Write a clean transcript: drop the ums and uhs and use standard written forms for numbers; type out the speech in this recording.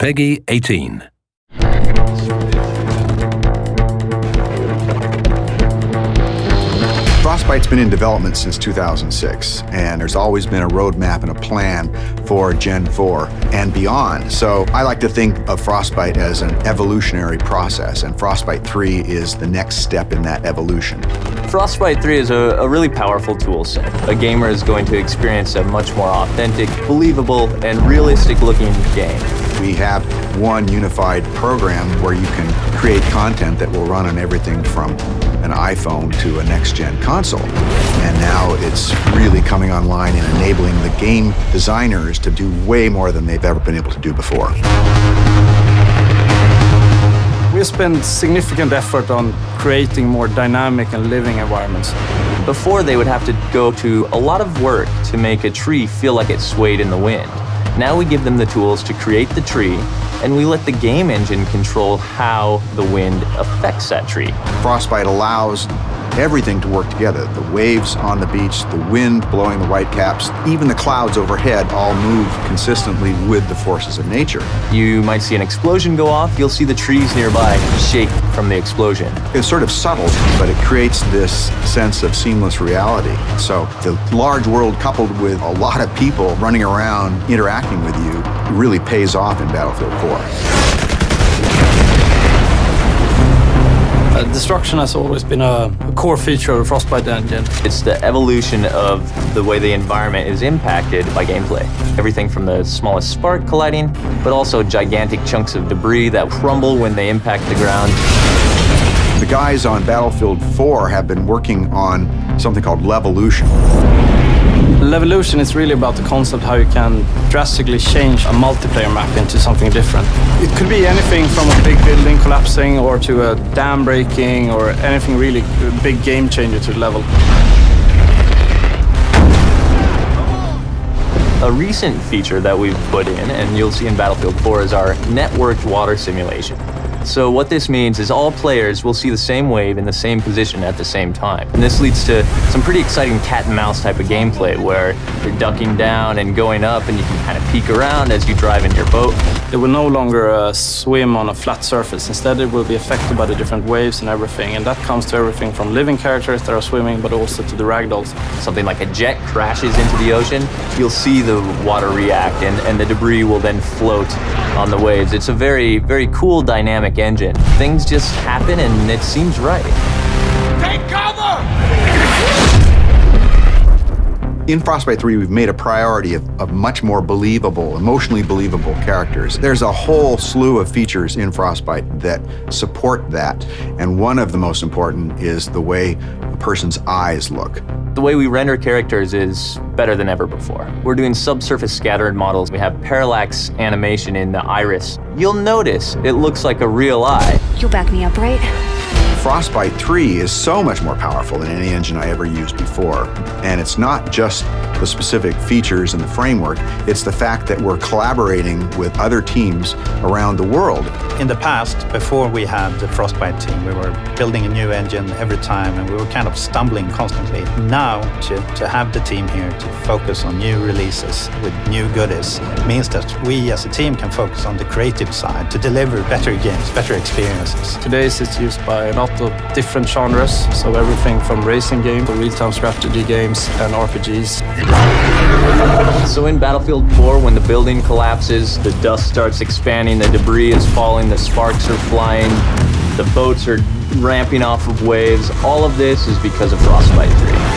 Peggy 18. Frostbite's been in development since 2006, and there's always been a roadmap and a plan for Gen 4 and beyond. So I like to think of Frostbite as an evolutionary process, and Frostbite 3 is the next step in that evolution. Frostbite 3 is a really powerful tool set. A gamer is going to experience a much more authentic, believable, and realistic-looking game. We have one unified program where you can create content that will run on everything from an iPhone to a next-gen console. And now it's really coming online and enabling the game designers to do way more than they've ever been able to do before. We spend significant effort on creating more dynamic and living environments. Before, they would have to go to a lot of work to make a tree feel like it swayed in the wind. Now we give them the tools to create the tree, and we let the game engine control how the wind affects that tree. Frostbite allows everything to work together. The waves on the beach, the wind blowing the whitecaps, even the clouds overhead all move consistently with the forces of nature. You might see an explosion go off, you'll see the trees nearby shake from the explosion. It's sort of subtle, but it creates this sense of seamless reality. So the large world coupled with a lot of people running around interacting with you really pays off in Battlefield 4. Destruction has always been a core feature of the Frostbite engine. It's the evolution of the way the environment is impacted by gameplay. Everything from the smallest spark colliding, but also gigantic chunks of debris that crumble when they impact the ground. The guys on Battlefield 4 have been working on something called Levolution. Levolution is really about the concept how you can drastically change a multiplayer map into something different. It could be anything from a big building collapsing or to a dam breaking or anything really big game changer to the level. A recent feature that we've put in, and you'll see in Battlefield 4, is our networked water simulation. So what this means is all players will see the same wave in the same position at the same time. And this leads to some pretty exciting cat and mouse type of gameplay where you're ducking down and going up and you can kind of peek around as you drive in your boat. It will no longer swim on a flat surface. Instead, it will be affected by the different waves and everything. And that comes to everything from living characters that are swimming, but also to the ragdolls. Something like a jet crashes into the ocean, you'll see the water react and the debris will then float on the waves. It's a very, very cool dynamic engine. Things just happen and it seems right. Take cover! In Frostbite 3, we've made a priority of much more believable, emotionally believable characters. There's a whole slew of features in Frostbite that support that, and one of the most important is the way a person's eyes look. The way we render characters is better than ever before. We're doing subsurface scattered models. We have parallax animation in the iris. You'll notice it looks like a real eye. You'll back me up, right? Frostbite 3 is so much more powerful than any engine I ever used before. And it's not just the specific features and the framework, it's the fact that we're collaborating with other teams around the world. In the past, before we had the Frostbite team, we were building a new engine every time and we were kind of stumbling constantly. Now, to have the team here to focus on new releases with new goodies means that we as a team can focus on the creative side to deliver better games, better experiences. Today it's used by a lot of different genres, so everything from racing games to real-time strategy games and RPGs. So in Battlefield 4, when the building collapses, the dust starts expanding, the debris is falling, the sparks are flying, the boats are ramping off of waves, all of this is because of Frostbite 3.